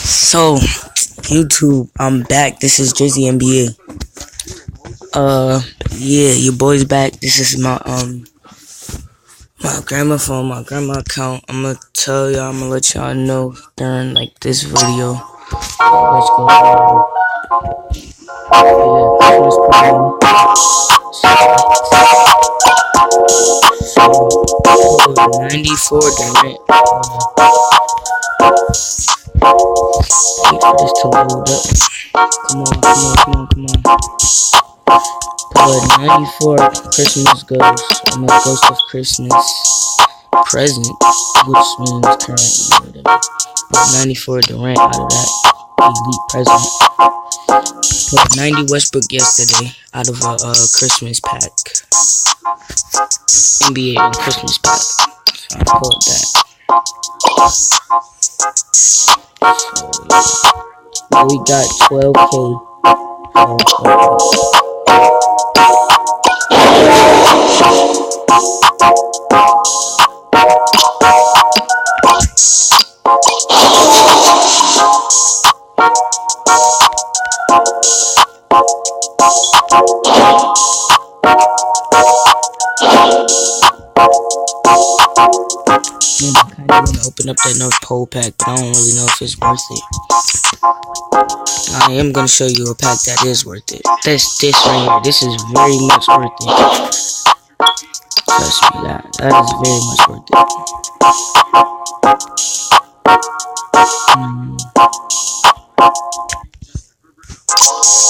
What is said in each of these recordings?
So, YouTube, I'm back. This is Drizzy NBA. Yeah, your boy's back. This is my grandma phone, my grandma account. I'm gonna let y'all know during like this video. Let's go. Yeah, Christmas promo. So, 94 Durant. Wait for this to load up. Come on. 94 Christmas Ghost. I'm a Ghost of Christmas present, which means currently whatever. But 94 Durant out of that elite present. But 90 Westbrook yesterday out of a Christmas pack. NBA Christmas pack. So I call it that. So we got 12K. I kind of want to open up that North Pole pack, but I don't really know if it's worth it. I am going to show you a pack that is worth it. This right here. This is very much worth it. Trust me, that is very much worth it.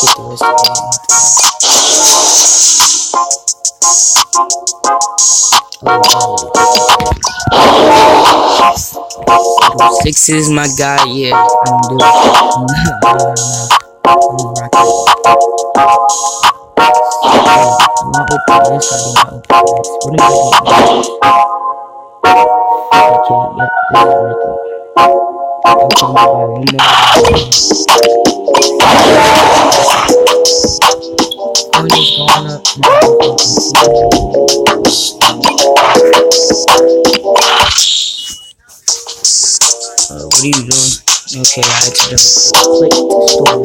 Get the rest of it. Six is my guy, yeah. I don't do it. I'm not opening this. I don't open this. What am I doing? Okay, yep, this is worth it. Okay, I'm gonna buy one more. Oh, it's going up. What are you doing? Okay, I accidentally clicked store.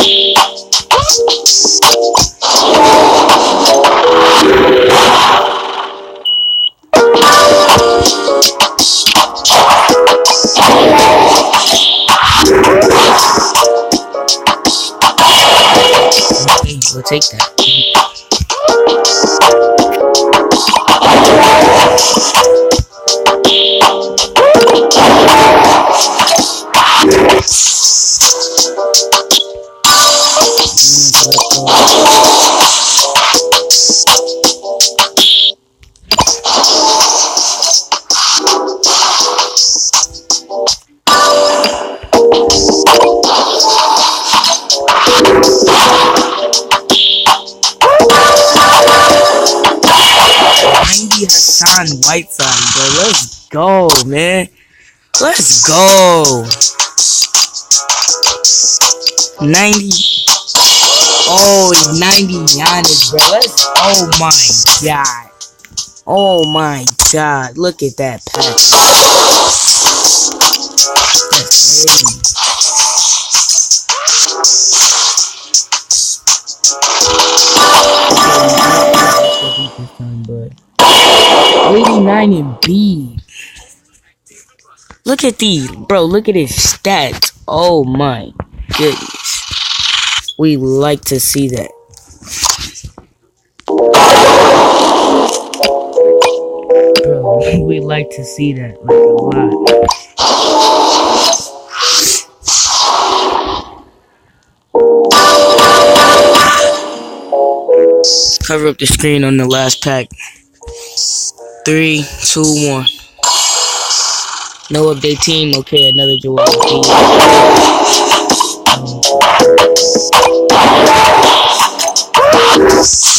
Okay, we'll take that. Hassan Whiteside, bro. Let's go, man. Let's go. 90. Oh, it's 90 Giannis, bro. Let's. Oh my god. Oh my god. Look at that pack. That's crazy. But 89 and B. Look at these, bro. Look at his stats. Oh my goodness. We like to see that. Bro, we like to see that like a lot. Cover up the screen on the last pack. 3, 2, 1. No update team. Okay, another Joel.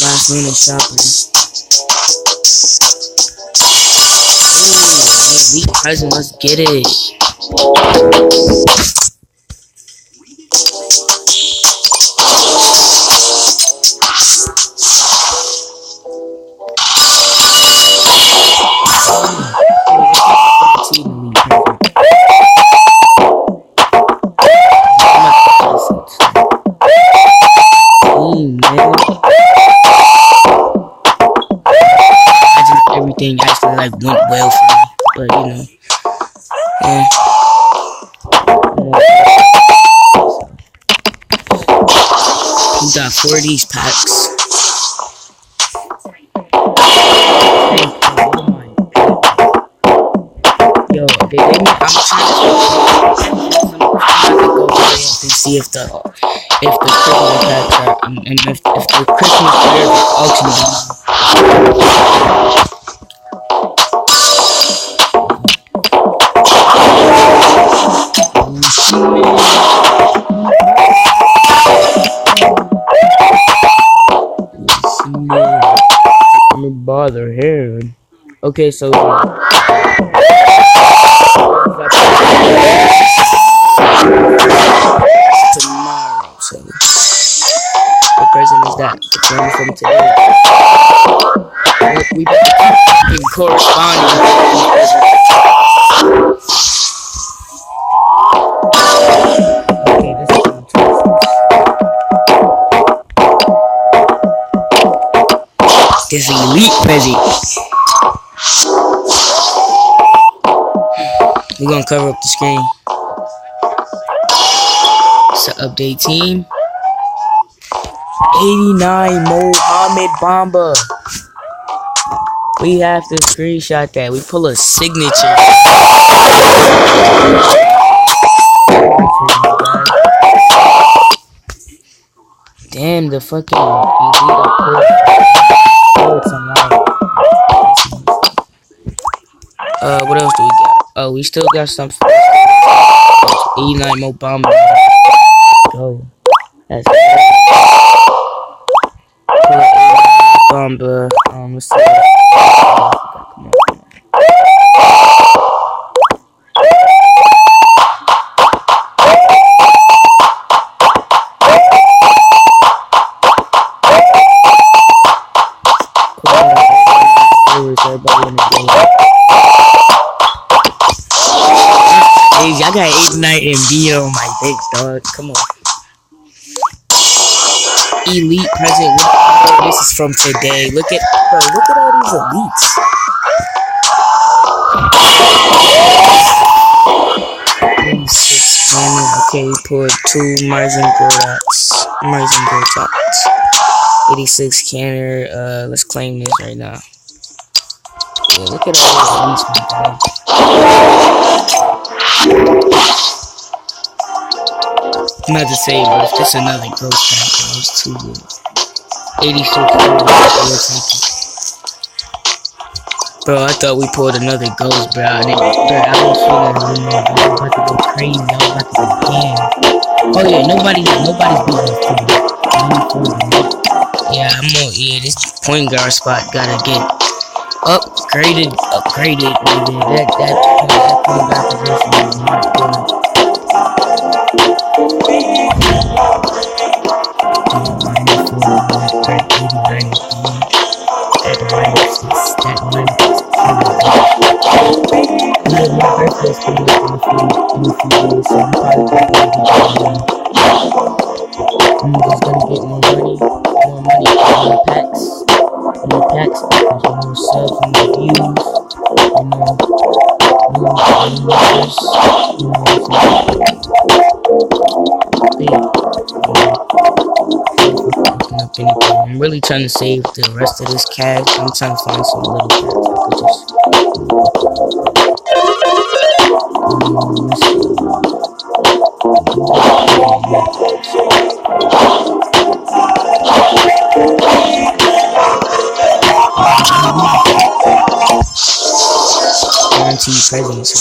Last minute shopping. Ooh, elite present. Let's get it. got 4 of these packs. Yo, they gave me. I'm trying to go hurry up and see if the Christmas packs are and if the Christmas players are auctioned. Let me bother here. Okay, so tomorrow. So what present is that? It's only from today. We been corresponding. Okay, this is from this elite present. We're gonna cover up the screen. So update team. 89 Mohamed Bamba. We have to screenshot that. We pull a signature. Damn, the fucking elite. What else do we got? Oh, we still got some 89 more bombs. Let's go. That's good. Bomba. Let's see. I got 89 MB on my dick, dog. Come on. Elite present. Oh, this is from today. Look at all these elites. Okay, we pulled 2 Marzen Gordots. 86 canner. Let's claim this right now. Yeah, look at all these elites, my guy. I'm about to say, bro, if this another ghost pack, bro, it's too good. 86 bro, I thought we pulled another ghost, bro. I was feeling I'm about to go crazy. I was about to go damn. Oh yeah, nobody's beating us. Yeah, this point guard spot gotta get upgraded. That point guard position is not good. I'm just gonna get more money packs, because more subs and reviews, I'm really trying to save the rest of this cash. I'm trying to find some little packs I could just. Guaranteed presents.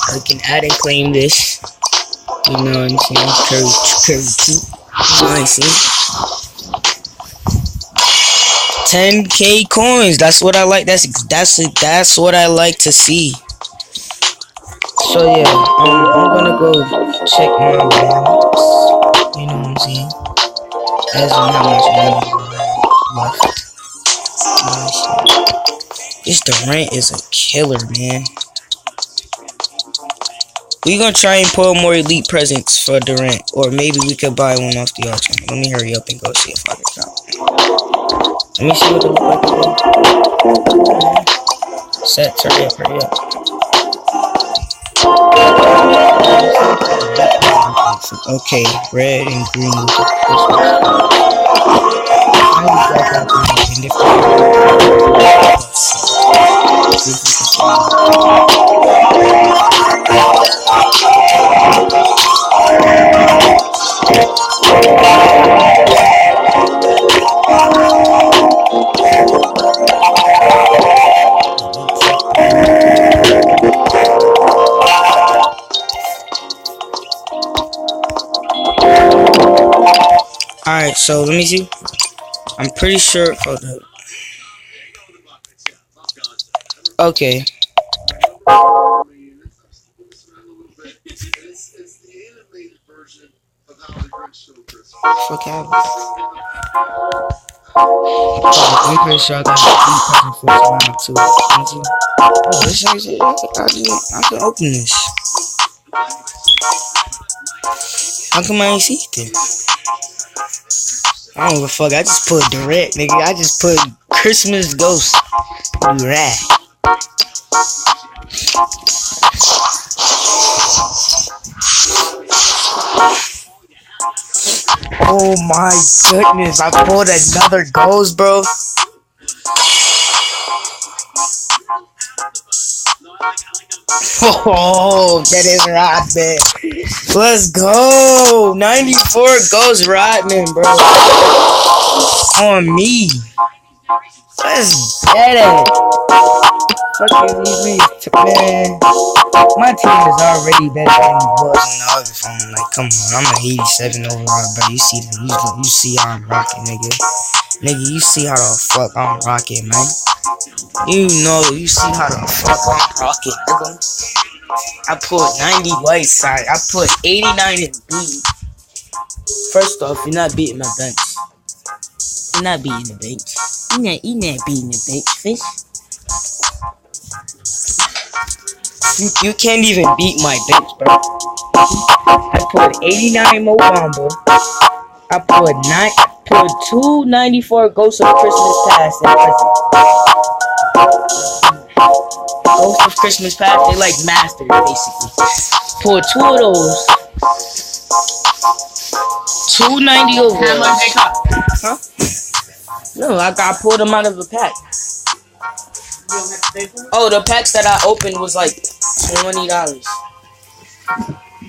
I can add and claim this. You know what I'm saying? Curry 2. Nice, see? 10K coins. That's what I like. That's what I like to see. So yeah, I'm gonna go check my balance. You know what I'm saying? As in how much money left. This Durant is a killer, man. We gonna try and pull more elite presents for Durant, or maybe we could buy one off the auction. Let me hurry up and go see if I can count. Let me see what it look like again. Set, hurry up, hurry up. Okay, red and green. Alright, so let me see. I'm pretty sure. Hold up. Okay. Fuck out. I'm pretty sure I got a present for tomorrow too. Oh, this is it. I can open this. How come I ain't see it then? I don't give a fuck. I just put Durant, nigga. I just put Christmas Ghost Durant. Oh my goodness, I pulled another ghost, bro. Oh, that is Rodman. Let's go. 94 Ghost Rodman, bro. On me. Let's get it. Fucking these niggas, man. My team is already better than it was on the other phone. Like, come on, I'm an 87 overall, bro. You see how I'm rocking, nigga. Nigga, you see how the fuck I'm rocking, man. You see how the fuck I'm rocking, nigga. I put 90 white side. I put 89 in B. First off, you're not beating my bench. You're not beating the bench. You're not beating the bench, fish. You can't even beat my bench, bro. I put 89 Mobamba. I put 294 Ghosts of Christmas Past in present. Ghosts of Christmas Past, they like mastered, basically. Pulled 2 of those. 290 over. Huh? No, I pulled them out of a pack. Oh, the packs that I opened was like $20.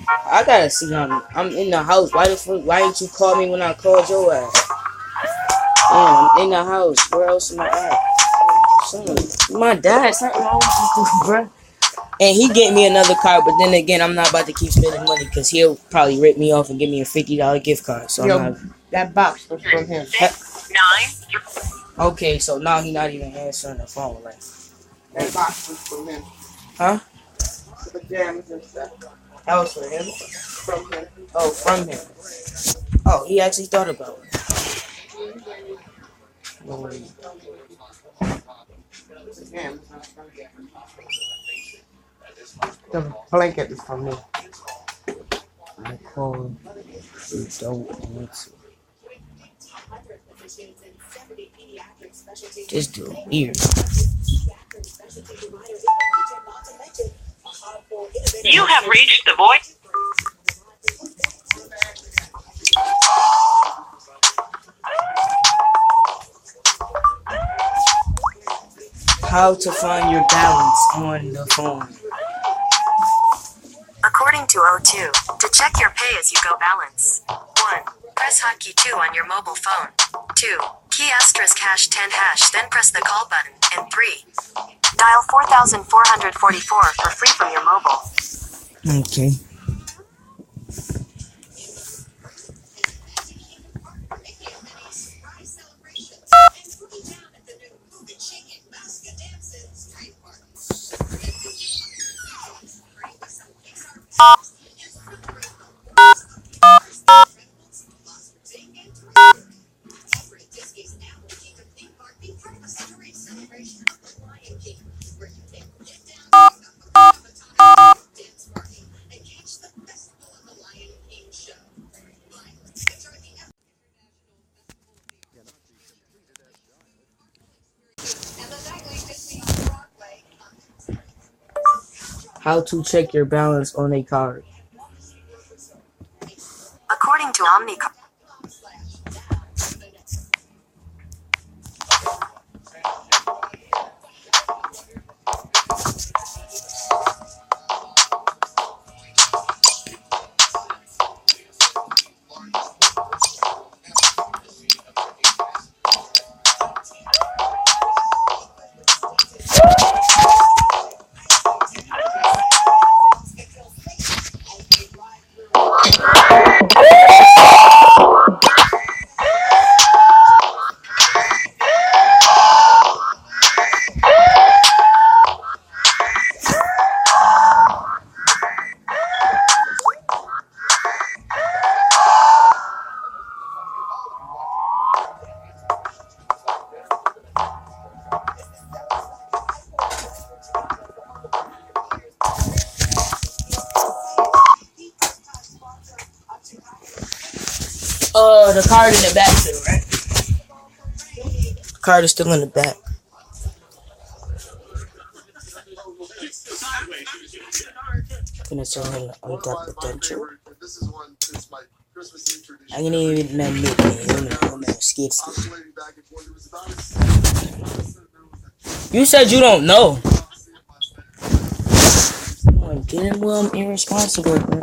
I gotta see how I'm in the house. Why didn't you call me when I called your ass? Damn, I'm in the house. Where else am I at? My dad, something wrong with you, bro. And he gave me another card, but then again, I'm not about to keep spending money because he'll probably rip me off and give me a $50 gift card. So that box was from him. 9. Okay, so now he's not even answering the phone, like. That box was from him. Huh? Pajamas and stuff. That was for him? From him. Oh, from him. Oh, he actually thought about it. The blanket is from me. I called. You don't answer. Just do it weird. You have reached the voice. How to find your balance on the phone. According to O2, to check your pay-as-you-go balance. 1. Press hotkey 2 on your mobile phone. 2. Key *hash 10 hash, then press the call button. And 3. Dial 4444 for free from your mobile. Okay. How to check your balance on a card. According to Omnicard. The card in the back still, right? The card is still in the back. I'm gonna tell him to untap potential. I can even admit I'm scared. You said you don't know. I'm getting well, I'm irresponsible, bro.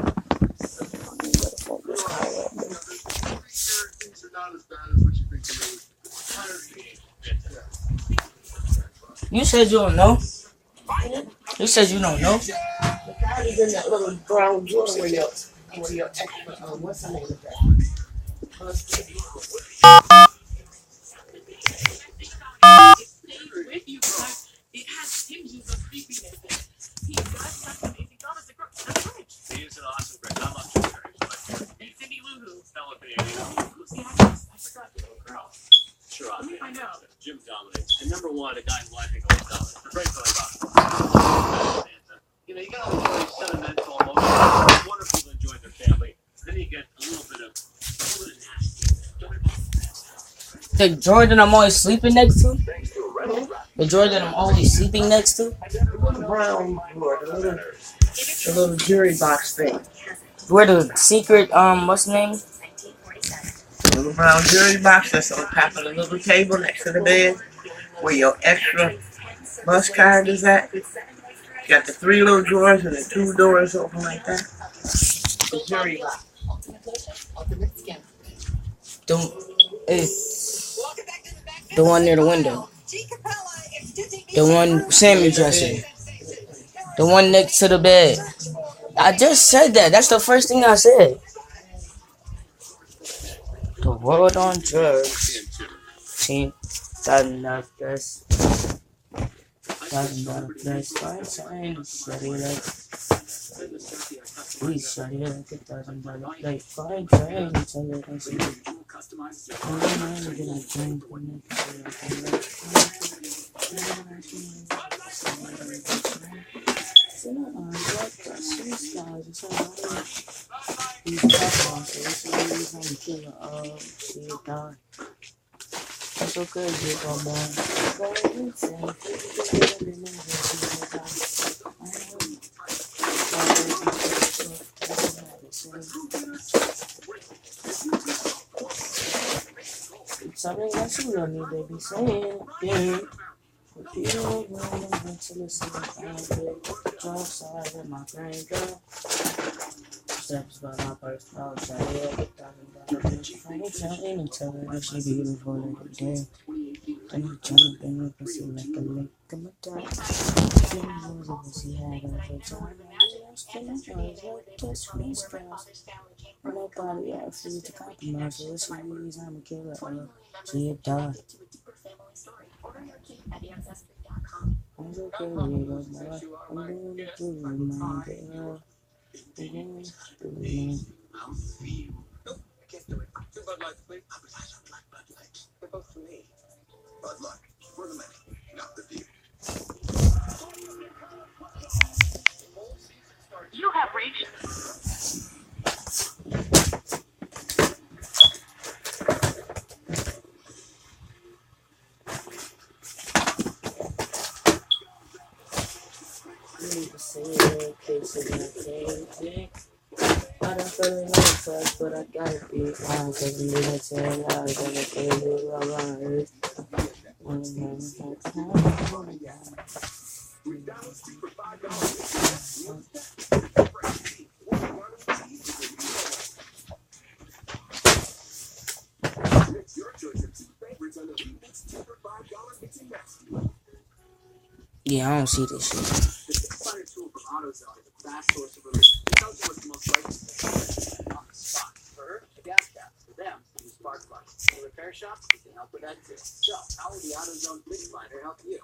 You said you don't know? You said you don't know? The card is in that little brown drawer where your extra, what's the name of that? Jim dominates. And number one, a guy who I think always dominates. The great Billy Bob. You know, you got all these sentimental emotions. Wonderful to enjoy their family. Then you get a little bit of nasty. The Jordan I'm always sleeping next to? The Jordan I'm always sleeping next to? The brown drawer, the little jury box thing. Where the secret, what's the name? The little brown jury box that's on top of the little table next to the bed, where your extra bus card is at. You got the 3 little drawers and the 2 doors open like that. The jury box. It's the one near the window. The one Sammy dressing. The one next to the bed. I just said that. That's the first thing I said. The world on drugs. $10,000 plus. $1,000 plus. Fine, shut it up. Please shut it up. $1,000 plus. Fine, That's okay, something that you don't need to be saying. If you don't want to listen, I'm good. Drop side of my brain, girl. Steps by my personal side. I'm telling you, tell her that she beautiful like a day. Then you jump in the pussy like a lick of my dog. She knows the pussy had on her time. Kiss me, stress. Nobody asked you to compromise. So it's reason I'm a killer. She a dog. I'm okay with it, boy. I'm doing it through my mind, girl. I'm doing it through my mind. Two Bud Lights, please. Bud Light. They're both for me. Bud Light. For the many, not the few. You have reached. You need to say it. I done fell in love fast, but I gotta be fine. Cause I'm living 10 hours, I'm gonna tell you around it. Yeah, I don't see this shit. Finder tool from AutoZone is a fast source of relief. It tells you what's the most likely on the spot. For her, a gas cap. For them, use spark plugs. For the repair shop, we can help with that too. So, how will the AutoZone Fix Finder help you?